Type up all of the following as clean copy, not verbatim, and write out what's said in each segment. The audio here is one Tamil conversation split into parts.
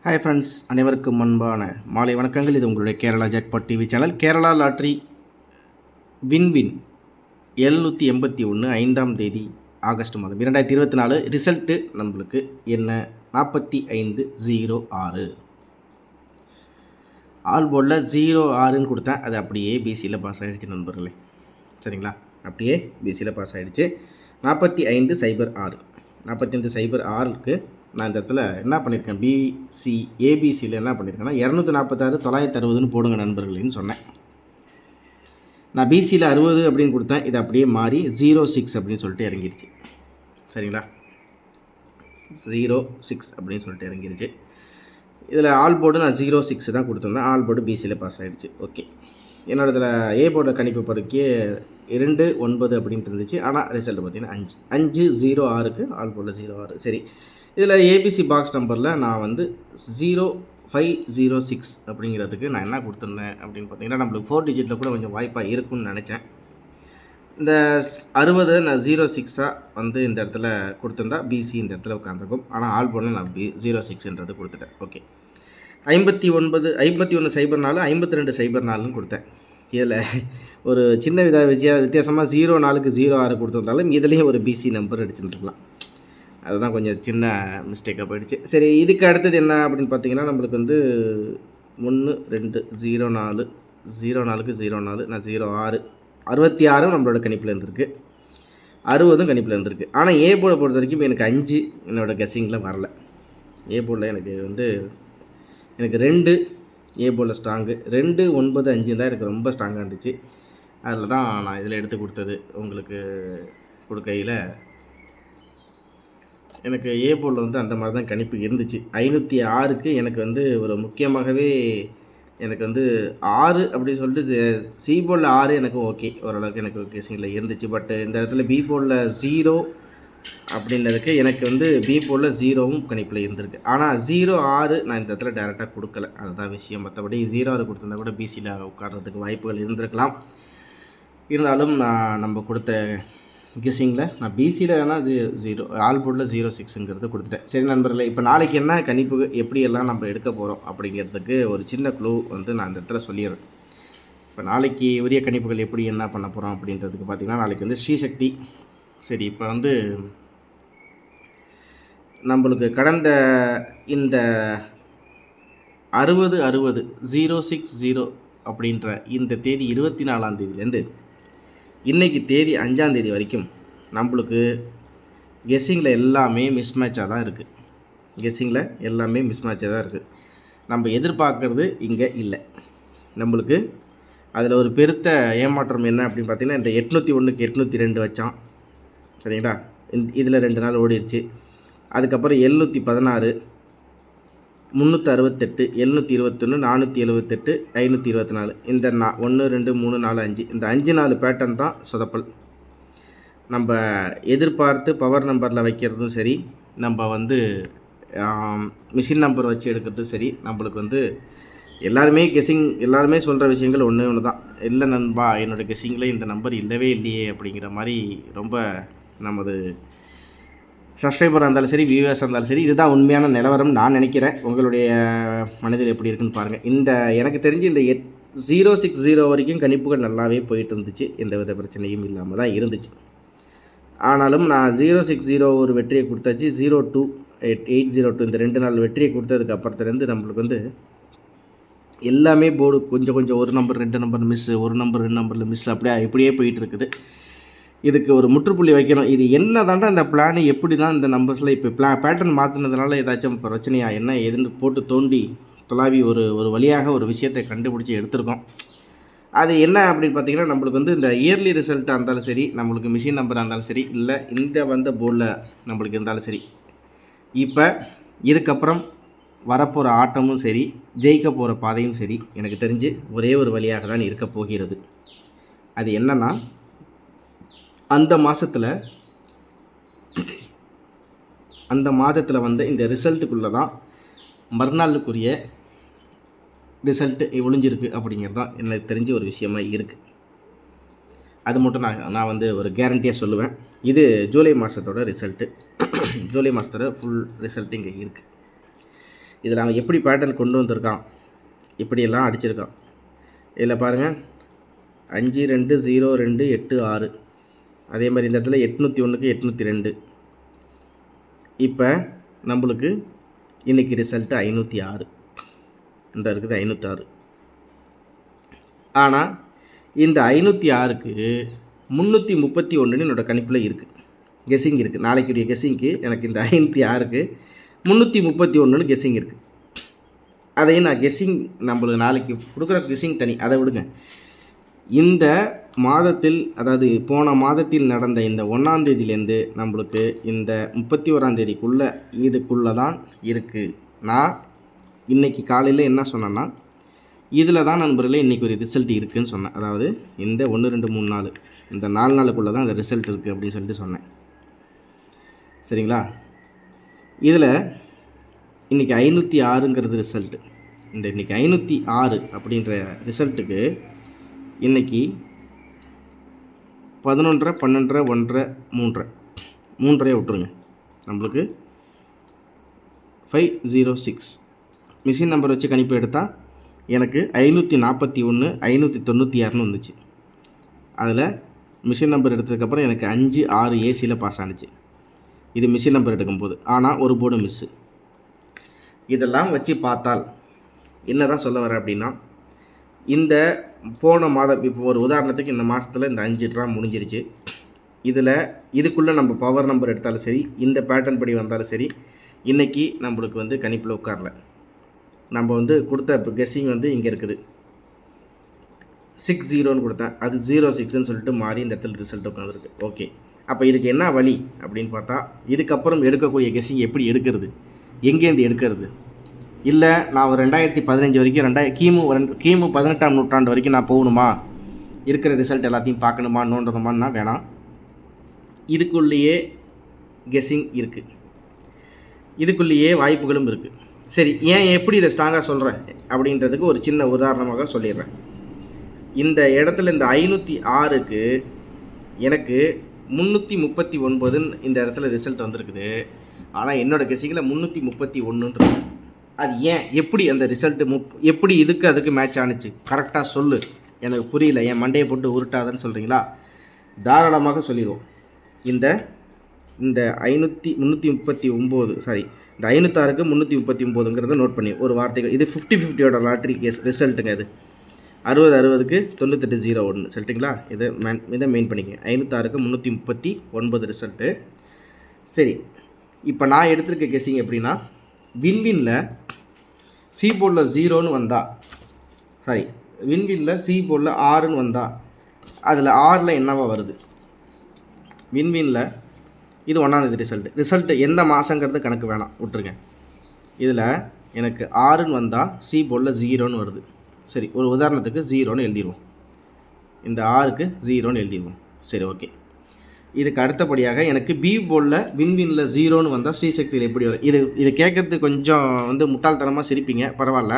ஹாய் ஃப்ரெண்ட்ஸ், அனைவருக்கும் அன்பான மாலை வணக்கங்கள். இது உங்களுடைய Kerala jackpot TV channel. Kerala lottery win win 781 5ஆம் தேதி ஆகஸ்ட் மாதம் 2024 ரிசல்ட்டு நம்மளுக்கு என்ன? 4506 ஆல் போர்டில் 06ன்னு கொடுத்தேன். அது அப்படியே பிசியில் பாஸ் ஆகிடுச்சு நண்பர்களே. சரிங்களா, அப்படியே பிசியில் பாஸ் ஆகிடுச்சு. 4506 4506க்கு நான் இந்த இடத்துல என்ன பண்ணியிருக்கேன், ஏபிசியில் என்ன பண்ணியிருக்கேன்னா 246 960ன்னு போடுங்க நண்பர்களேன்னு சொன்னேன். நான் பிசியில் 60 அப்படின்னு கொடுத்தேன். இது அப்படியே மாறி 06 அப்படின்னு சொல்லிட்டு இறங்கிருச்சு. சரிங்களா, 06 அப்படின்னு சொல்லிட்டு இறங்கிருச்சு. இதில் ஆல் போர்டு நான் 06 தான் கொடுத்துருந்தேன். ஆல் போர்டு பிசியில் பாஸ் ஆகிடுச்சு. ஓகே, என்னோட இதில் ஏ போர்டில் கணிப்பு படிக்க 29 அப்படின்ட்டு இருந்துச்சு. ஆனால் ரிசல்ட் பார்த்திங்கன்னா 506க்கு ஆல் போர்டில் 06. சரி, இதில் ஏபிசி பாக்ஸ் நம்பரில் நான் வந்து 0506 அப்படிங்கிறதுக்கு நான் என்ன கொடுத்துருந்தேன் அப்படின்னு பார்த்தீங்கன்னா, நம்மளுக்கு 4 டிஜிட்டில் கூட கொஞ்சம் வாய்ப்பாக இருக்குன்னு நினச்சேன். இந்த 60 நான் 06ஆக வந்து இந்த இடத்துல கொடுத்துருந்தா பிசி இந்த இடத்துல உட்காந்துருக்கும். ஆனால் ஆல் போர்டில் நான் 06ன்றது கொடுத்துட்டேன். ஓகே, 51 04 52 04ன்னு கொடுத்தேன். இதில் ஒரு சின்ன வித்தியாசமாக 04க்கு 06 கொடுத்துருந்தாலும் இதுலேயும் ஒரு பிசி நம்பர் அடிச்சுட்டுருக்கலாம். அதுதான் கொஞ்சம் சின்ன மிஸ்டேக்காக போயிடுச்சு. சரி, இதுக்கு அடுத்தது என்ன அப்படின்னு பார்த்தீங்கன்னா, நம்மளுக்கு வந்து 1 2 04 04க்கு 04 நான் 06 66 நம்மளோட கணிப்பில் இருந்திருக்கு, 60 கணிப்பில் இருந்திருக்கு. ஆனால் ஏ போர்டை பொறுத்த வரைக்கும் எனக்கு 5 என்னோடய கெஸ்ஸிங்கில் வரல. ஏ போர்டில் எனக்கு 2 ஏ போர்டில் ஸ்ட்ராங்கு 2 9 5 தான் எனக்கு ரொம்ப ஸ்ட்ராங்காக இருந்துச்சு. அதில் தான் நான் இதில் எடுத்து கொடுத்தது. உங்களுக்கு கொடுக்கையில் எனக்கு ஏ போர்டில் வந்து அந்த மாதிரி தான் கணிப்பு இருந்துச்சு. 506க்கு எனக்கு வந்து ஒரு முக்கியமாகவே எனக்கு வந்து 6 அப்படின்னு சொல்லிட்டு சி போர்டில் 6 எனக்கு ஓகே, ஓரளவுக்கு எனக்கு கெஸ்ஸிங்கில் இருந்துச்சு. பட் இந்த இடத்துல பி போர்டில் 0 அப்படின்றதுக்கு எனக்கு வந்து பி போர்டில் 0வும் கணிப்பில் இருந்திருக்கு. ஆனால் 06 நான் இந்த இடத்துல டேரெக்டாக கொடுக்கல, அதுதான் விஷயம். மற்றபடி 06 கொடுத்துருந்தா கூட பிசியில் உட்கார்றதுக்கு வாய்ப்புகள் இருந்திருக்கலாம். இருந்தாலும் நான் நம்ம கொடுத்த கெஸ்ஸிங்கில் நான் பிசியில் வேணால் 0 ஆல் போர்டில் 06ங்கிறது கொடுத்துட்டேன். சரி நண்பர்களே, இப்போ நாளைக்கு என்ன கணிப்பு எப்படியெல்லாம் நம்ம எடுக்க போகிறோம் அப்படிங்கிறதுக்கு ஒரு சின்ன க்ளூ வந்து நான் இந்த இடத்துல சொல்லிடுறேன். இப்போ நாளைக்கு உரிய கணிப்புகள் எப்படி என்ன பண்ண போகிறோம் அப்படின்றதுக்கு பார்த்திங்கன்னா, நாளைக்கு வந்து ஸ்ரீசக்தி. சரி, இப்போ வந்து நம்மளுக்கு கடந்த இந்த 60 060 அப்படின்ற இந்த தேதி 24ஆம் தேதியிலேருந்து இன்றைக்கி தேதி 5ஆம் தேதி வரைக்கும் நம்மளுக்கு கெஸ்ஸிங்கில் எல்லாமே மிஸ்மேட்சாக தான் இருக்குது. கெஸ்ஸிங்கில் எல்லாமே மிஸ்மேட்சாக தான் இருக்குது. நம்ம எதிர்பார்க்குறது இங்கே இல்லை. நம்மளுக்கு அதில் ஒரு பெருத்த ஏமாற்றம் என்ன அப்படின்னு பார்த்திங்கன்னா, இந்த 801க்கு 802 வச்சான். சரிங்களா, இதில் 2 நாள் ஓடிடுச்சு. அதுக்கப்புறம் 716 368 721 478 524 இந்த 1 2 3 4 5 இந்த 5 பேட்டர்ன் தான் சொதப்பல். நம்ம எதிர்பார்த்து பவர் நம்பரில் வைக்கிறதும் சரி, நம்ம வந்து மிஷின் நம்பர் வச்சு எடுக்கிறதும் சரி, நம்மளுக்கு வந்து எல்லாருமே சொல்கிற விஷயங்கள் ஒன்று தான். இல்லை நண்பா, என்னோடய கெஸ்ஸிங்கில் இந்த நம்பர் இல்லவே இல்லையே அப்படிங்கிற மாதிரி ரொம்ப நமது சப்ஸ்கிரைபராக இருந்தாலும் சரி, வியூவர்ஸாக இருந்தாலும் சரி, இதுதான் உண்மையான நிலவரம் நான் நினைக்கிறேன். உங்களுடைய மனதில் எப்படி இருக்குன்னு பாருங்கள். இந்த எனக்கு தெரிஞ்சு இந்த 060 வரைக்கும் கணிப்புகள் நல்லாவே போயிட்டு இருந்துச்சு, எந்த வித பிரச்சனையும் இல்லாமல் தான் இருந்துச்சு. ஆனாலும் நான் 060 ஒரு வெற்றியை கொடுத்தாச்சு, 02 802 இந்த 2 நாள் வெற்றியை கொடுத்ததுக்கு அப்புறத்துலேருந்து நம்மளுக்கு வந்து எல்லாமே போர்டு கொஞ்சம் 1 நம்பர் 2 நம்பர் மிஸ், 1 நம்பர் 2 நம்பரில் மிஸ், அப்படியே இப்படியே போயிட்டு இருக்குது. இதுக்கு ஒரு முற்றுப்புள்ளி வைக்கணும். இது என்ன தாண்டா இந்த பிளான், எப்படி தான் இந்த நம்பர்ஸில் இப்போ பேட்டர்ன் மாற்றினதுனால ஏதாச்சும் பிரச்சனையா என்ன ஏதுன்னு போட்டு தோண்டி தொலாவி ஒரு வழியாக ஒரு விஷயத்தை கண்டுபிடிச்சி எடுத்திருக்கோம். அது என்ன அப்படின்னு பார்த்திங்கன்னா, நம்மளுக்கு வந்து இந்த இயர்லி ரிசல்ட்டாக இருந்தாலும் சரி, நம்மளுக்கு மிஷின் நம்பராக இருந்தாலும் சரி, இல்லை இந்த வந்த போர்டில் நம்மளுக்கு இருந்தாலும் சரி, இப்போ இதுக்கப்புறம் வரப்போகிற ஆட்டமும் சரி, ஜெயிக்க போகிற பாதையும் சரி, எனக்கு தெரிஞ்சு ஒரே ஒரு வழியாக தான் இருக்க போகிறது. அது என்னன்னா, அந்த மாதத்தில் வந்து இந்த ரிசல்ட்டுக்குள்ளே தான் மறுநாளுக்குரிய ரிசல்ட்டு ஒளிஞ்சிருக்கு அப்படிங்கிறது தான் எனக்கு தெரிஞ்ச ஒரு விஷயமாக இருக்குது. அது மட்டும் நான் வந்து ஒரு கேரண்டியாக சொல்லுவேன். இது ஜூலை மாதத்தோட ரிசல்ட்டு. ஜூலை மாதத்தோட ஃபுல் ரிசல்ட்டு இங்கே இருக்குது. இதில் அவன் எப்படி பேட்டர்ன் கொண்டு வந்திருக்கான், இப்படியெல்லாம் அடிச்சிருக்கான். இதில் பாருங்கள் 5 2 0 2 8 6, அதே மாதிரி இந்த இடத்துல 801க்கு 802. இப்போ நம்மளுக்கு இன்றைக்கி ரிசல்ட்டு 506, இந்த இருக்குது 506. ஆனால் இந்த 506க்கு 331 என்னோடய கணிப்பில் இருக்குது, கெஸ்ஸிங் இருக்குது. நாளைக்குரிய கெஸ்ஸிங்க்கு எனக்கு இந்த 506க்கு 331 கெஸ்ஸிங் இருக்குது. அதையும் நான் கெஸ்ஸிங் நம்மளுக்கு நாளைக்கு கொடுக்குற கெஸ்ஸிங் தனி, அதை விடுங்க. இந்த மாதத்தில், அதாவது போன மாதத்தில் நடந்த இந்த 1ஆம் தேதியிலேருந்து நம்மளுக்கு இந்த 31ஆம் தேதிக்குள்ளே இதுக்குள்ளே தான் இருக்குது. நான் இன்றைக்கி காலையில் என்ன சொன்னேன்னா, இதில் தான் நண்பர்களே இன்றைக்கி ஒரு ரிசல்ட் இருக்குதுன்னு சொன்னேன். அதாவது இந்த 1 2 3 4 இந்த 4 நாளுக்குள்ளே தான் அந்த ரிசல்ட் இருக்குது அப்படின்னு சொல்லிட்டு சொன்னேன். சரிங்களா? இதில் இன்றைக்கி 506ங்கிறது ரிசல்ட்டு. இந்த இன்றைக்கி 506 அப்படின்ற ரிசல்ட்டுக்கு இன்றைக்கி 11 12 1 3 விட்டுருங்க. நம்மளுக்கு 506 மிஷின் நம்பர் வச்சு கணிப்பு எடுத்தால் எனக்கு 541 596ன்னு வந்துச்சு. அதில் மிஷின் நம்பர் எடுத்ததுக்கப்புறம் எனக்கு 5 6 ஏசியில் பாஸ் ஆனிச்சு. இது மிஷின் நம்பர் எடுக்கும்போது. ஆனால் ஒரு போர்டு மிஸ்ஸு. இதெல்லாம் வச்சு பார்த்தால் என்ன தான் சொல்ல வரேன் அப்படின்னா, இந்த போன மாதம், இப்போ ஒரு உதாரணத்துக்கு இந்த மாதத்தில் இந்த 5 ட்ரா முடிஞ்சிருச்சு. இதில் இதுக்குள்ளே நம்ம பவர் நம்பர் எடுத்தாலும் சரி, இந்த பேட்டர்ன் படி வந்தாலும் சரி, இன்றைக்கி நம்மளுக்கு வந்து கணிப்பில் உட்காரல. நம்ம வந்து கொடுத்த கெஸ்ஸிங் வந்து இங்கே இருக்குது 60ன்னு கொடுத்தேன், அது 06ன்னு சொல்லிட்டு மாறி இந்த இடத்துல ரிசல்ட் உட்காந்துருக்கு. ஓகே, அப்போ இதுக்கு என்ன வழி அப்படின்னு பார்த்தா, இதுக்கப்புறம் எடுக்கக்கூடிய கெஸ்ஸிங் எப்படி எடுக்கிறது, எங்கேருந்து எடுக்கிறது? இல்லை நான் ஒரு 2015 வரைக்கும் கிமு 18ஆம் நூற்றாண்டு வரைக்கும் நான் போகணுமா, இருக்கிற ரிசல்ட் எல்லாத்தையும் பார்க்கணுமா, நோண்டணுமான்னா வேணாம். இதுக்குள்ளேயே கெஸ்ஸிங் இருக்குது, இதுக்குள்ளேயே வாய்ப்புகளும் இருக்குது. சரி, ஏன் எப்படி இதை ஸ்ட்ராங்காக சொல்கிறேன் அப்படின்றதுக்கு ஒரு சின்ன உதாரணமாக சொல்லிடுறேன். இந்த இடத்துல இந்த 506க்கு எனக்கு 339 இந்த இடத்துல ரிசல்ட் வந்திருக்குது. ஆனால் என்னோடய கெஸ்ஸிங்கில் 331. அது ஏன், எப்படி அந்த ரிசல்ட்டு எப்படி இதுக்கு அதுக்கு மேட்ச் ஆணுச்சு, கரெக்டாக சொல்லு, எனக்கு புரியல, என் மண்டையை போட்டு உருட்டாதுன்னு சொல்கிறீங்களா? தாராளமாக சொல்லிடுவோம். இந்த 339 சாரி, இந்த 506க்கு 339ங்கிறத நோட் பண்ணி ஒரு வார்த்தைகள், இது 50-50யோட லாட்ரி கேஸ் ரிசல்ட்டுங்க. இது 60-60க்கு 98-01 சொல்லிட்டிங்களா? இதை மெயின் பண்ணிக்கங்க. 506க்கு 339 ரிசல்ட்டு. சரி, இப்போ நான் எடுத்திருக்க கெஸ்ஸிங் எப்படின்னா, வின்வினில் சி போர்டில் 0ன்னு வந்தால், சாரி வின்வினில் சி போர்டில் 6ன்னு வந்தால், அதில் 6ல் என்னவா வருது? வின்வினில் இது 1ஆம் தேதி ரிசல்ட்டு எந்த மாதங்கிறது கணக்கு வேணாம், விட்டுருங்க. இதில் எனக்கு 6ன்னு வந்தால் சி போர்டில் 0ன்னு வருது. சரி, ஒரு உதாரணத்துக்கு 0ன்னு எழுதிடுவோம். இந்த 6க்கு 0ன்னு எழுதிடுவோம். சரி, ஓகே. இதுக்கு அடுத்தபடியாக எனக்கு பி போர்டில் வின்வினில் 0ன்னு வந்தால் ஸ்ரீசக்தியில் எப்படி வரும்? இது கேட்குறதுக்கு கொஞ்சம் வந்து முட்டாள்தனமாக சிரிப்பீங்க, பரவாயில்ல.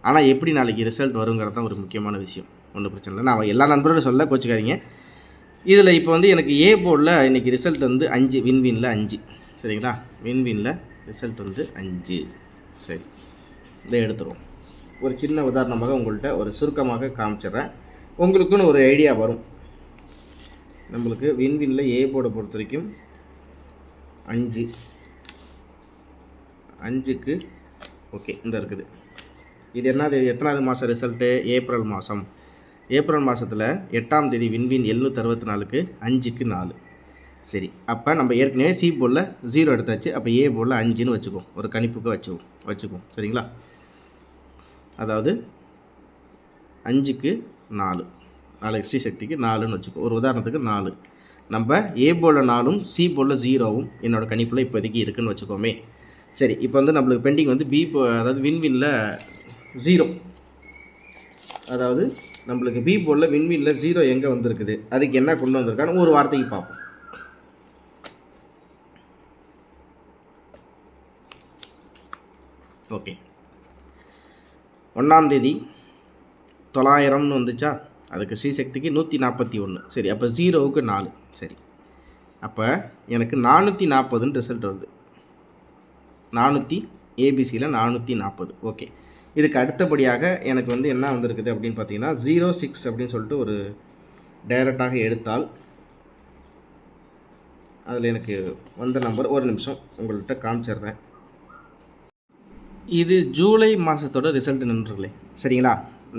ஆனால் எப்படி நாளைக்கு ரிசல்ட் வருங்கிறது தான் ஒரு முக்கியமான விஷயம். ஒன்றும் பிரச்சனை இல்லை, நான் எல்லா நண்பர்களும் சொல்ல கோச்சிக்காதீங்க. இதில் இப்போ வந்து எனக்கு ஏ போர்டில் இன்றைக்கி ரிசல்ட் வந்து 5, வின்வினில் 5. சரிங்களா? வின்வினில் ரிசல்ட் வந்து 5. சரி, இதை எடுத்துருவோம். ஒரு சின்ன உதாரணமாக உங்கள்கிட்ட ஒரு சுருக்கமாக காமிச்சிட்றேன், உங்களுக்குன்னு ஒரு ஐடியா வரும். நம்மளுக்கு வின்வினில் ஏ போர்டை பொறுத்த வரைக்கும் 5க்கு ஓகே இந்த இருக்குது. இது எத்தனாவது மாதம் ரிசல்ட்டு? ஏப்ரல் மாதம். ஏப்ரல் மாதத்தில் 8ஆம் தேதி வின்வின் 764க்கு 5க்கு 4. சரி, அப்போ நம்ம ஏற்கனவே சி போர்டில் 0 எடுத்தாச்சு. அப்போ ஏ போர்டில் 5ன்னு வச்சுக்குவோம், ஒரு கணிப்புக்கு வச்சுக்குவோம். சரிங்களா? அதாவது 5க்கு 4 ஸ்ரீசக்திக்கு 4ன்னு வச்சுக்கோ. ஒரு உதாரணத்துக்கு 4. நம்ம ஏ போர்டில் 4ம் சி போர்டில் 0வும் என்னோடய கணிப்பில் இப்போதைக்கு இருக்குதுன்னு வச்சுக்கோமே. சரி, இப்போ வந்து நம்மளுக்கு பெண்டிங் வந்து அதாவது வின்வினில் 0, அதாவது நம்மளுக்கு பி போர்டில் வின்வினில் 0 எங்கே வந்திருக்குது, அதுக்கு என்ன கொண்டு வந்திருக்கான்னு ஒரு வார்த்தைக்கு பார்ப்போம். ஓகே, 1ஆம் தேதி 900ன்னு வந்துச்சா, அதுக்கு ஸ்ரீசக்திக்கு 141. சரி, அப்போ 0க்கு 4. சரி, அப்போ எனக்கு 440ன்னு ரிசல்ட் வருது. 440 ஏபிசியில் 440. ஓகே, இதுக்கு அடுத்தபடியாக எனக்கு வந்து என்ன வந்திருக்குது அப்படின்னு பார்த்தீங்கன்னா 06 அப்படின்னு சொல்லிட்டு ஒரு டைரெக்டாக எடுத்தால் அதில் எனக்கு வந்த நம்பர் ஒரு நிமிஷம் உங்கள்கிட்ட காமிச்சிடுறேன். இது ஜூலை மாதத்தோட ரிசல்ட் நண்பர்களே, சரிங்களா?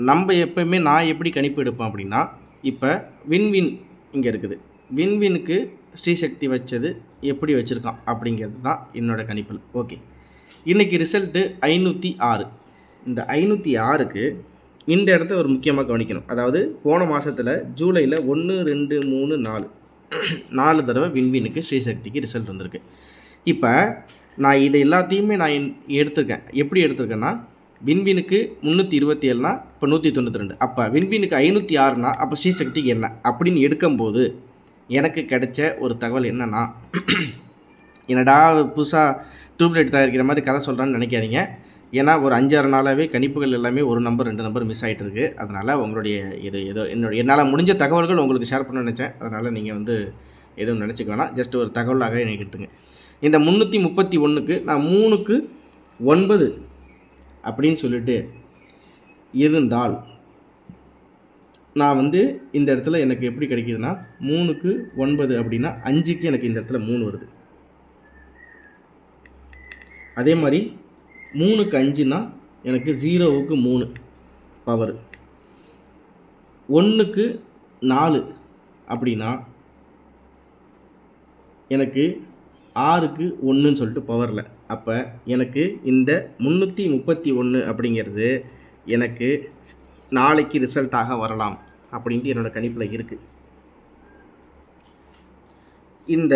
நம்ம எப்போயுமே நான் எப்படி கணிப்பு எடுப்பேன் அப்படின்னா, இப்போ வின்வின் இங்கே இருக்குது, வின்வினுக்கு ஸ்ரீசக்தி வச்சது எப்படி வச்சுருக்கான் அப்படிங்கிறது தான் என்னோடய கணிப்பில். ஓகே, இன்றைக்கி ரிசல்ட்டு 506. இந்த 506க்கு இந்த இடத்த ஒரு முக்கியமாக கவனிக்கணும். அதாவது போன மாதத்தில் ஜூலையில் 1, 2, 3, 4 தடவை வின்வினுக்கு ஸ்ரீசக்திக்கு ரிசல்ட் வந்திருக்கு. இப்போ நான் இதை எல்லாத்தையுமே நான் எடுத்திருக்கேன். எப்படி எடுத்திருக்கேன்னா, வின்வினுக்கு 327னா இப்போ 192. அப்போ வின்வினுக்கு 506னா அப்போ ஸ்ரீசக்திக்கு என்ன அப்படின்னு எடுக்கும்போது எனக்கு கிடைச்ச ஒரு தகவல் என்னென்னா, என்னடா புதுசாக டியூப்லைட் தயாரிக்கிற மாதிரி கதை சொல்கிறான்னு நினைக்காதீங்க. ஏன்னா ஒரு 5-6 நாளாகவே கணிப்புகள் எல்லாமே ஒரு நம்பர் 2 நம்பர் மிஸ் ஆகிட்டு இருக்குது. அதனால் உங்களுடைய ஏதோ என்னால் முடிஞ்ச தகவல்கள் உங்களுக்கு ஷேர் பண்ண நினச்சேன். அதனால் நீங்கள் வந்து எதுவும் நினச்சிக்க வேணாம், ஜஸ்ட் ஒரு தகவலாக எனக்கு எடுத்துங்க. இந்த 331க்கு நான் 3க்கு 9 அப்படின்னு சொல்லிட்டு இருந்தால் நான் வந்து இந்த இடத்துல எனக்கு எப்படி கிடைக்கிதுன்னா 3க்கு 9 அப்படின்னா 5க்கு எனக்கு இந்த இடத்துல 3 வருது. அதே மாதிரி 3க்கு 5னா எனக்கு 0க்கு 3 பவர். 1க்கு 4 அப்படின்னா எனக்கு 6க்கு 1ன்னு சொல்லிட்டு பவரில். அப்போ எனக்கு இந்த 331 அப்படிங்கிறது எனக்கு நாளைக்கு ரிசல்ட்டாக வரலாம் அப்படின்ட்டு என்னோடய கணிப்பில் இருக்குது. இந்த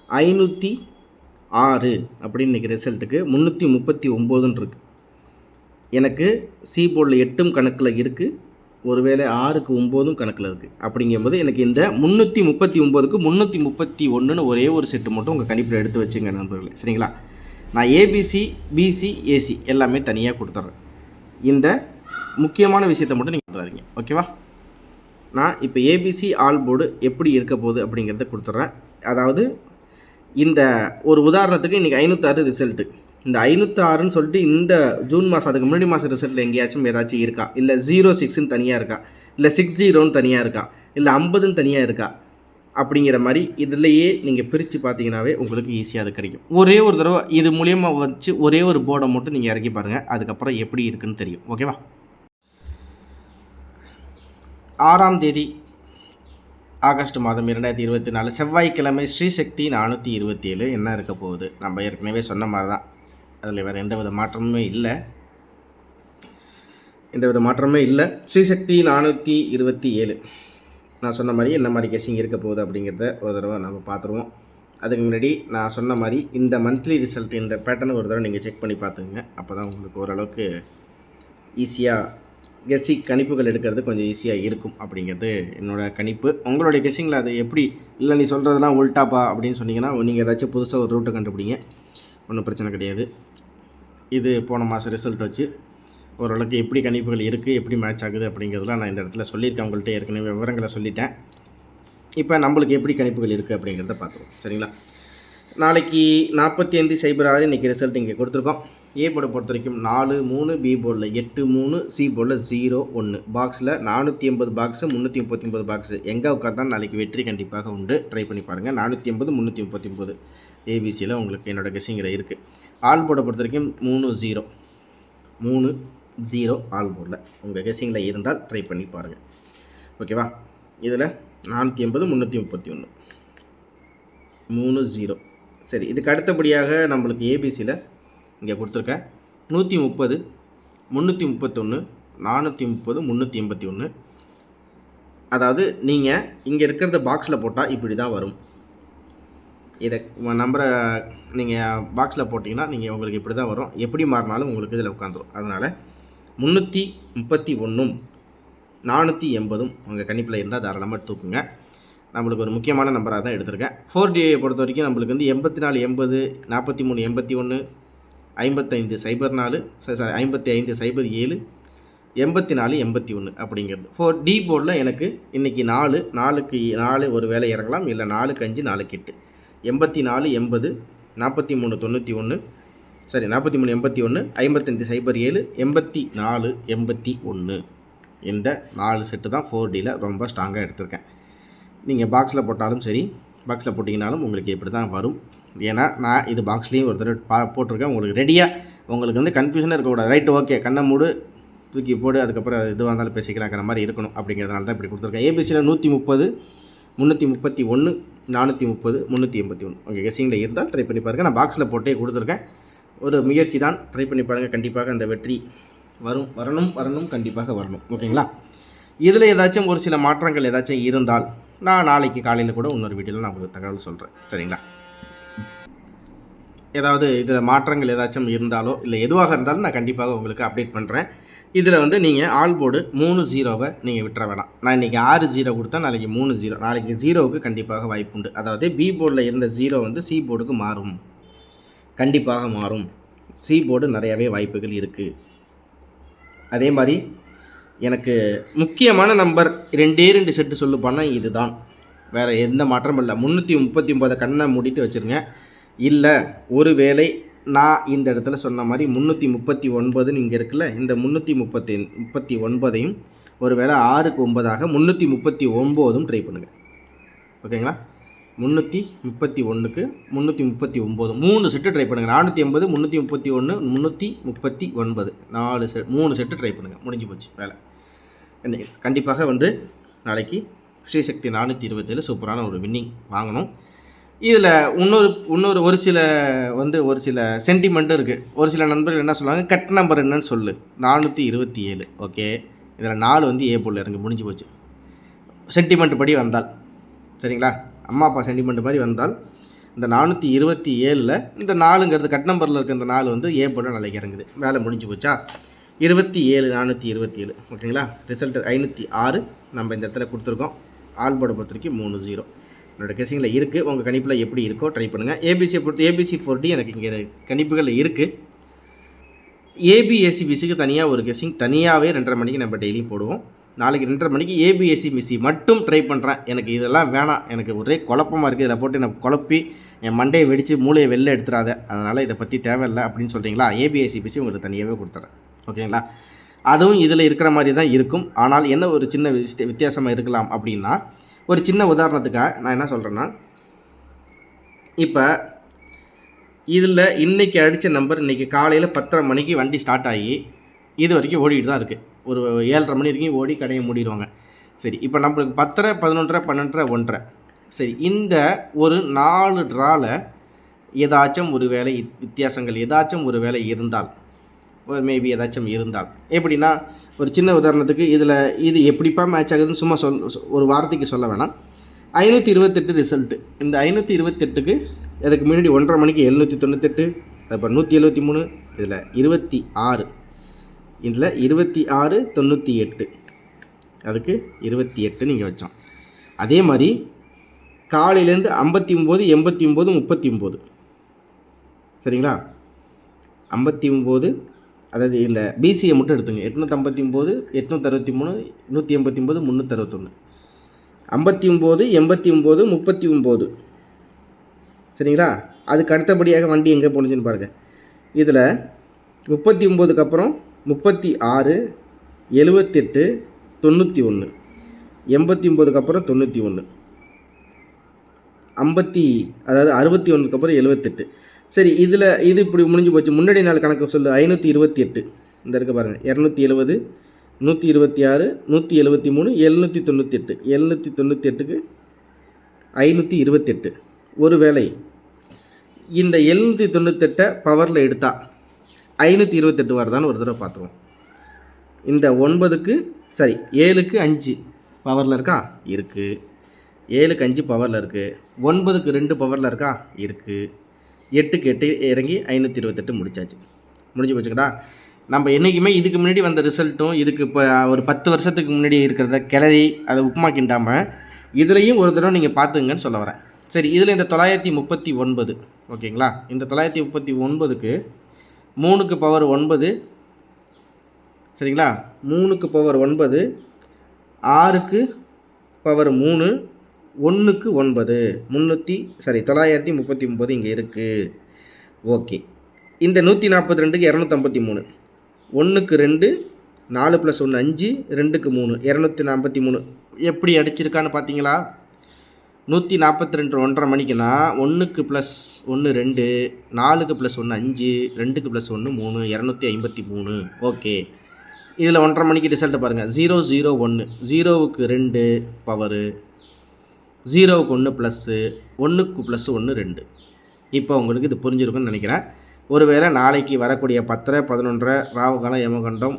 506 அப்படின்னு இன்றைக்கி ரிசல்ட்டுக்கு 339ன்னு இருக்குது. எனக்கு சி போர்டில் 8ம் கணக்கில் இருக்குது, ஒருவேளை 6க்கு 9ம் கணக்கில் இருக்குது. அப்படிங்கும்போது எனக்கு இந்த 339க்கு 331ன்னு ஒரே ஒரு செட்டு மட்டும் உங்கள் கணிப்பில் எடுத்து வச்சுங்க நண்பர்களே, சரிங்களா? நான் ஏபிசி, பிசி, ஏசி எல்லாமே தனியாக கொடுத்துட்றேன். இந்த முக்கியமான விஷயத்தை மட்டும் நீங்கள் கொடுத்துறாதீங்க, ஓகேவா? நான் இப்போ ஏபிசி ஆல் போர்டு எப்படி இருக்க போகுது அப்படிங்கிறத கொடுத்துட்றேன். அதாவது இந்த ஒரு உதாரணத்துக்கு இன்றைக்கி 506 ரிசல்ட்டு. இந்த 506ன்னு சொல்லிட்டு இந்த ஜூன் மாதம் அதுக்கு முன்னாடி மாதம் ரிசல்ட்டில் எங்கேயாச்சும் ஏதாச்சும் இருக்கா? இல்லை 06ன்னு தனியாக இருக்கா? இல்லை 60ன்னு தனியாக இருக்கா? இல்லை 50ன்னு தனியாக இருக்கா? அப்படிங்கிற மாதிரி இதிலையே நீங்கள் பிரித்து பார்த்தீங்கன்னாவே உங்களுக்கு ஈஸியாக அது கிடைக்கும். ஒரே ஒரு தடவை இது மூலியமாக வச்சு ஒரே ஒரு போர்டை மட்டும் நீங்கள் இறக்கி பாருங்கள், அதுக்கப்புறம் எப்படி இருக்குன்னு தெரியும், ஓகேவா? 6ஆம் தேதி ஆகஸ்ட் மாதம் 2024 செவ்வாய்க்கிழமை ஸ்ரீசக்தி 427 என்ன இருக்க போகுது? நம்ம ஏற்கனவே சொன்ன மாதிரி தான், அதில் வேறு எந்தவித மாற்றமுமே இல்லை. ஸ்ரீசக்தி 427 நான் சொன்ன மாதிரி என்ன மாதிரி கெஸ்ஸிங் இருக்க போகுது அப்படிங்கிறத ஒரு தடவை நம்ம பார்த்துருவோம். அதுக்கு முன்னாடி நான் சொன்ன மாதிரி இந்த மந்த்லி ரிசல்ட் இந்த பேட்டர்னை ஒரு தடவை நீங்கள் செக் பண்ணி பார்த்துக்குங்க. அப்போ தான் உங்களுக்கு ஓரளவுக்கு ஈஸியாக கெஸ்ஸிங் கணிப்புகள் எடுக்கிறது கொஞ்சம் ஈஸியாக இருக்கும் அப்படிங்கிறது என்னோடய கணிப்பு. உங்களுடைய கெஸ்ஸிங்கில் அது எப்படி இல்லை நீ சொல்கிறதுலாம் உல்டாப்பா அப்படின்னு சொன்னீங்கன்னா நீங்கள் ஏதாச்சும் புதுசாக ஒரு ரூட்டை கண்டுபிடிங்க, ஒன்றும் பிரச்சனை கிடையாது. இது போன மாதம் ரிசல்ட் வச்சு ஓரளவுக்கு எப்படி கணிப்புகள் இருக்குது, எப்படி மேட்ச் ஆகுது அப்படிங்கிறதுலாம் நான் இந்த இடத்துல சொல்லியிருக்கேன். உங்கள்கிட்ட ஏற்கனவே விவரங்களை சொல்லிட்டேன். இப்போ நம்மளுக்கு எப்படி கணிப்புகள் இருக்குது அப்படிங்கிறத பார்த்துருவோம், சரிங்களா? நாளைக்கு 4506 இன்றைக்கி ரிசல்ட் இங்கே கொடுத்துருக்கோம். ஏ போர்டை பொறுத்த வரைக்கும் 4-3, பி போர்டில் 8-3, சி போர்டில் 0-1. பாக்ஸில் 480 பாக்ஸு, 339 பாக்ஸு. எங்கே உட்காந்தான் நாளைக்கு வெற்றி கண்டிப்பாக உண்டு, ட்ரை பண்ணி பாருங்கள். 480, 339 ஏபிசியில் உங்களுக்கு என்னோடய கெஸ்ஸிங்கில் இருக்குது. ஆல் போர்டை பொறுத்த வரைக்கும் 3-0 ஆல் போர்டில் உங்கள் கெஸ்ஸிங்கில் இருந்தால் ட்ரை பண்ணி பாருங்கள், ஓகேவா? இதில் 480, 331 3-0. சரி, இதுக்கு அடுத்தபடியாக நம்மளுக்கு ஏபிசியில் இங்கே கொடுத்துருக்கேன் 130, 331, 430, 381. அதாவது நீங்கள் இங்கே இருக்கிறத பாக்ஸில் போட்டால் இப்படி தான் வரும். இதை நம்பரை நீங்கள் பாக்ஸில் போட்டிங்கன்னா நீங்கள் உங்களுக்கு இப்படி தான் வரும். எப்படி மாறினாலும் உங்களுக்கு இதில் உட்காந்துரும். அதனால் 331ம் 480ம் உங்கள் கணிப்பில் இருந்தால் தாராளமாக தூக்குங்க. நம்மளுக்கு ஒரு முக்கியமான நம்பராக தான் எடுத்திருக்கேன். 4DA பொறுத்த வரைக்கும் நம்மளுக்கு வந்து 84, 80, 43, 81, 55, 04, 55, 07, 84, 81 அப்படிங்கிறது. 4D போர்டில் எனக்கு இன்றைக்கி 4க்கு 4 ஒரு வேலை இறங்கலாம், இல்லை 4க்கு 5, 4க்கு 8, 84, 80, 43, 91, சரி 43 81 55 07 84 81 இந்த 4 செட்டு தான் 4Dயில் ரொம்ப ஸ்ட்ராங்காக எடுத்திருக்கேன். நீங்கள் பாக்ஸில் போட்டாலும் சரி, பாக்ஸில் போட்டிங்கனாலும் உங்களுக்கு இப்படி தான் வரும். ஏன்னா நான் இது பாக்ஸ்லேயும் ஒரு தடவை போட்டிருக்கேன். உங்களுக்கு ரெடியாக உங்களுக்கு வந்து கன்ஃபியூஷனாக இருக்கக்கூடாது. ரைட்டு ஓகே கண்ணை மூடு தூக்கி போடு, அதுக்கப்புறம் இது வந்தாலும் பேசிக்கலாங்கிற மாதிரி இருக்கணும். அப்படிங்கிறதுனால தான் இப்படி கொடுத்துருக்கேன். ஏபிசியில் 130 331 430 381 உங்கள் கெஸிங்கில் இருந்தால் ட்ரை பண்ணி பாருங்கள். நான் பாக்ஸில் போட்டே கொடுத்துருக்கேன். ஒரு முயற்சி தான், ட்ரை பண்ணி பாருங்கள். கண்டிப்பாக அந்த வெற்றி வரணும் கண்டிப்பாக வரணும். ஓகேங்களா? இதில் ஏதாச்சும் ஒரு சில மாற்றங்கள் ஏதாச்சும் இருந்தால் நான் நாளைக்கு காலையில் கூட இன்னொரு வீடியோவில் நான் உங்களுக்கு தகவல் சொல்கிறேன். சரிங்களா? ஏதாவது இதில் மாற்றங்கள் ஏதாச்சும் இருந்தாலோ இல்லை எதுவாக இருந்தாலும் நான் கண்டிப்பாக உங்களுக்கு அப்டேட் பண்ணுறேன். இதில் வந்து நீங்கள் ஆல் போர்டு 3 0வை நீங்கள் விட்டுற வேணாம். நான் இன்றைக்கி 6 0 கொடுத்தா நாளைக்கு 3 0, நாளைக்கு 0வுக்கு கண்டிப்பாக வாய்ப்பு உண்டு. அதாவது பி போர்டில் இருந்த 0 வந்து சி போர்டுக்கு மாறும், கண்டிப்பாக மாறும். சி போர்டு நிறையாவே வாய்ப்புகள் இருக்குது. அதே மாதிரி எனக்கு முக்கியமான நம்பர் 2 செட்டு சொல்லு பண்ணால் இது தான், வேறு எந்த மாற்றமும் இல்லை. 339 கண்ணை மூடிட்டு வச்சுருங்க. இல்லை ஒரு வேளை நான் இந்த இடத்துல சொன்ன மாதிரி 339 இங்கே இருக்குல்ல, இந்த 339ஐயும் ஒரு வேளை 6க்கு 9ஆக 339ம் ட்ரை பண்ணுங்கள். ஓகேங்களா? 331க்கு 339 3 செட்டு ட்ரை பண்ணுங்கள். 480 331 339 3 செட்டு ட்ரை பண்ணுங்கள். முடிஞ்சு போச்சு வேலை. கண்டிப்பாக வந்து நாளைக்கு ஸ்ரீசக்தி 427 சூப்பரான ஒரு வின்னிங் வாங்கணும். இதில் ஒரு சில சென்டிமெண்ட்டும் இருக்குது. ஒரு சில நண்பர்கள் என்ன சொல்லுவாங்க, கட் நம்பர் என்னன்னு சொல்லு, 427. ஓகே, இதில் 4 வந்து ஏ போல் இறங்கி முடிஞ்சு போச்சு. சென்டிமெண்ட் படி வந்தால் சரிங்களா, அம்மா அப்பா சென்டிமெண்ட் மாதிரி வந்தால் இந்த 427ல் இந்த 4ங்கிறது கட் நம்பரில் இருக்க இந்த 4 வந்து ஏ போல் நாளைக்கு இறங்குது. வேலை முடிஞ்சு போச்சா? 27 427. ஓகேங்களா? ரிசல்ட் 506 நம்ம இந்த இடத்துல கொடுத்துருக்கோம். ஆல் போர்டை பொறுத்த வரைக்கும் 3 0 என்னோடய கெஸிங்கில் இருக்குது. உங்கள் கணிப்பில் எப்படி இருக்கோ ட்ரை பண்ணுங்கள். ஏபிசியை பொறுத்து ஏபிசி 4D எனக்கு இங்கே கணிப்புகளில் இருக்குது. ஏபிஎஸ்சிபிசிக்கு தனியாக ஒரு கெஸிங் தனியாகவே 2:30 மணிக்கு நம்ம டெய்லியும் போடுவோம். நாளைக்கு 2:30 மணிக்கு ஏபிஎஸ்சிபிசி மட்டும் ட்ரை பண்ணுறேன். எனக்கு இதெல்லாம் வேணாம், எனக்கு ஒரே குழப்பமாக இருக்குது. இதில் போட்டு எனக்கு குழப்பி என் மண்டையை வெடித்து மூளையை வெளில எடுத்துடாத, அதனால் இதை பற்றி தேவையில்லை அப்படின்னு சொல்கிறீங்களா, ஏபிஎஸ்சிபிசி உங்களுக்கு தனியாகவே கொடுத்துறேன். ஓகேங்களா? அதுவும் இதில் இருக்கிற மாதிரி தான் இருக்கும். ஆனால் என்ன ஒரு சின்ன வித்தியாசமாக இருக்கலாம் அப்படின்னா, ஒரு சின்ன உதாரணத்துக்காக நான் என்ன சொல்கிறேன்னா, இப்போ இதில் இன்றைக்கி அடித்த நம்பர் இன்றைக்கி காலையில் 10:30 மணிக்கு வண்டி ஸ்டார்ட் ஆகி இது வரைக்கும் ஓடிட்டு தான் இருக்குது. ஒரு 7:30 மணி வரைக்கும் ஓடி கடையை மூடிடுவாங்க. சரி, இப்போ நம்மளுக்கு 10:30 11:30 12:30 1:30. சரி, இந்த ஒரு 4 ட்ராவில் ஏதாச்சும் ஒரு வேலை வித்தியாசங்கள் ஏதாச்சும் ஒரு வேலை இருந்தால், ஒரு மேபி ஏதாச்சும் இருந்தால், எப்படின்னா ஒரு சின்ன உதாரணத்துக்கு இதில் இது எப்படிப்பா மேட்ச் ஆகுதுன்னு சும்மா ஒரு வாரத்துக்கு சொல்ல வேணாம். 528 ரிசல்ட்டு. இந்த 528க்கு அதுக்கு முன்னாடி 1:30 மணிக்கு 798, அப்புறம் 173, இதில் 26, இதில் 26 98, அதுக்கு 28 நீங்கள் வச்சோம். அதே மாதிரி காலையிலேருந்து 59 89 39. சரிங்களா? 59, அதாவது இந்த பிசியை மட்டும் எடுத்துங்க. 859 863 189 361, 59 89 39. சரிங்களா? அதுக்கு அடுத்தபடியாக வண்டி எங்கே போணுச்சுன்னு பாருங்கள். இதில் 39க்கு அப்புறம் 36 78 91, 89க்கு அப்புறம் 91, அதாவது 61க்கு அப்புறம் 78. சரி, இது இப்படி முடிஞ்சு போச்சு. முன்னாடி நாள் கணக்கு சொல்லு. 528 இந்த இருக்க பாருங்கள். 270 126 173 798 798க்கு 528. ஒரு வேளை இந்த 798 பவரில் எடுத்தால் 528 வருதான்னு ஒரு தடவை பார்த்துருவோம். இந்த 9க்கு 7க்கு 5 பவரில் இருக்கா? இருக்குது. 7க்கு 5 பவரில் இருக்குது. 9க்கு 2 பவரில் இருக்கா? இருக்குது. 8க்கு 8 இறங்கி 528 முடிச்சாச்சு. முடிஞ்சு போச்சுக்கடா. நம்ம என்றைக்குமே இதுக்கு முன்னாடி வந்த ரிசல்ட்டும் இதுக்கு இப்போ ஒரு 10 வருஷத்துக்கு முன்னாடி இருக்கிறத கிளறி அதை உப்புமா கிண்டாமல் இதுலேயும் ஒரு தடவை நீங்கள் பார்த்துங்கன்னு சொல்ல வரேன். சரி, இதில் இந்த 939 ஓகேங்களா? இந்த 939க்கு 3க்கு பவர் 9, சரிங்களா? 3க்கு பவர் 9, 6க்கு பவர் 3, 1க்கு 9 939 இங்கே இருக்குது. ஓகே, இந்த 142க்கு 253, 1க்கு 2, 4 + 1 5, 2க்கு 3, 243 எப்படி அடிச்சிருக்கான்னு பார்த்தீங்களா? 142 1:30 மணிக்குன்னா 1க்கு +1 2, 4க்கு +1 5, 2க்கு +1 3, 253. ஓகே, இதில் 1:30 மணிக்கு ரிசல்ட்டை பாருங்கள். 0 0 1, 0க்கு 2 பவரு, 0க்கு 1 ப்ளஸ்ஸு, 1க்கு +1 2. இப்போ உங்களுக்கு இது புரிஞ்சிருக்குன்னு நினைக்கிறேன். ஒருவேளை நாளைக்கு வரக்கூடிய 10:30 11:30 ராவுகாலம் யமகண்டம்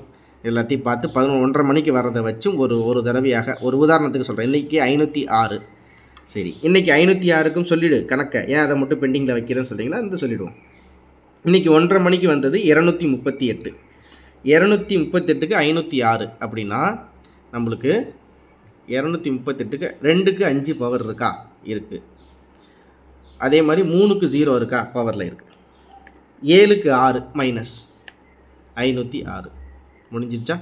எல்லாத்தையும் பார்த்து 1:30 மணிக்கு வர்றதை வச்சும் ஒரு தடவையாக ஒரு உதாரணத்துக்கு சொல்கிறேன். இன்றைக்கி 506. சரி, இன்றைக்கி 506க்கும் சொல்லிவிடு கணக்கை. ஏன் அதை மட்டும் பெண்டிங்கில் வைக்கிறேன்னு சொல்கிறீங்களா? இந்த சொல்லிவிடுவோம். இன்றைக்கி 1:30 மணிக்கு வந்தது 238. 238க்கு 506 அப்படின்னா நம்மளுக்கு 238க்கு 2க்கு 5 பவர் இருக்கா? இருக்குது. அதே மாதிரி 3க்கு 0 இருக்கா? பவரில் இருக்குது. 7க்கு 6 மைனஸ் 506 முடிஞ்சிருச்சா?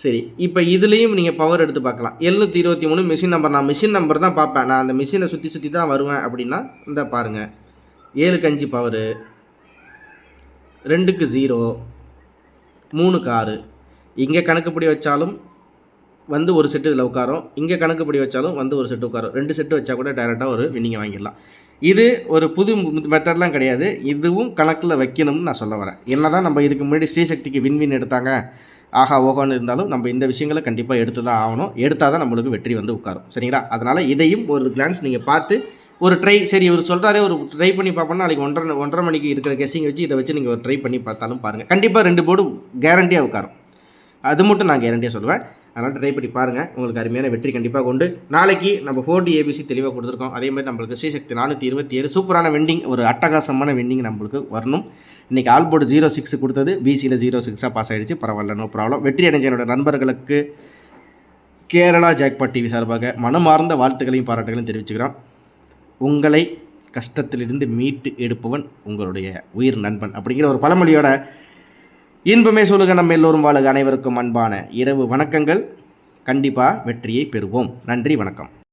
சரி, இப்போ இதுலேயும் நீங்கள் பவர் எடுத்து பார்க்கலாம். 723 மிஷின் நம்பர். நான் மிஷின் நம்பர் தான் பார்ப்பேன். நான் அந்த மிஷினை சுற்றி தான் வருவேன் அப்படின்னா இந்த பாருங்கள். 7க்கு 5 பவரு, 2க்கு 0, 3க்கு 6. இங்கே கணக்குப்படி வச்சாலும் வந்து ஒரு செட்டு இதில் உட்காரும், இங்கே கணக்குப்படி வச்சாலும் வந்து ஒரு செட்டு உட்காரும். 2 செட்டு வச்சா கூட டைரெக்டாக ஒரு வின்னிங்கை வாங்கிடலாம். இது ஒரு புது மெத்தட்லாம் கிடையாது. இதுவும் கணக்கில் வைக்கணும்னு நான் சொல்ல வரேன். என்ன தான் நம்ம இதுக்கு முன்னாடி ஸ்ரீசக்திக்கு வின் எடுத்தாங்க, ஆஹா ஓஹோன்னு இருந்தாலும் நம்ம இந்த விஷயங்களை கண்டிப்பாக எடுத்து தான் ஆகணும். எடுத்தால் தான் நம்மளுக்கு வெற்றி வந்து உட்காரும். சரிங்களா? அதனால் இதையும் ஒரு கிளான்ஸ் நீங்கள் பார்த்து ஒரு ட்ரை. சரி, இவர் சொல்கிறாரே ஒரு ட்ரை பண்ணி பார்ப்போம்னா நாளைக்கு 1:30 மணிக்கு இருக்கிற கெஸ்ஸிங் வச்சு இதை வச்சு நீங்கள் ஒரு ட்ரை பண்ணி பார்த்தாலும் பாருங்கள். கண்டிப்பாக 2 போர்டு கேரண்டியாக உட்காரும். அது மட்டும் நான் கேரண்டியாக சொல்லுவேன். அதனால் ட்ரை பண்ணி பாருங்கள். உங்களுக்கு அருமையான வெற்றி கண்டிப்பாக கொண்டு. நாளைக்கு நம்ம 4D ABC தெளிவாக கொடுத்துருக்கோம். அதேமாதிரி நம்மளுக்கு ஸ்ரீசக்தி 427 சூப்பரான வெண்டிங், ஒரு அட்டகாசமான வெண்டிங் நம்மளுக்கு வரணும். இன்றைக்கி ஆல் போர்டு 06 கொடுத்தது, பிசியில் 06 பாஸ் ஆகிடுச்சு. பரவாயில்ல, நோ ப்ராப்ளம். வெற்றி அடைஞ்ச என்னோட நண்பர்களுக்கு கேரளா ஜாக்பாட் டிவி சார்பாக மனமார்ந்த வாழ்த்துக்களையும் பாராட்டுகளையும் தெரிவிச்சுக்கிறோம். உங்களை கஷ்டத்திலிருந்து மீட்டு எடுப்பவன் உங்களுடைய உயிர் நண்பன் அப்படிங்கிற ஒரு பழமொழியோட இன்பமே சொல்லுக நம்ம எல்லோரும் வாழுக. அனைவருக்கும் அன்பான இரவு வணக்கங்கள். கண்டிப்பாக வெற்றியை பெறுவோம். நன்றி, வணக்கம்.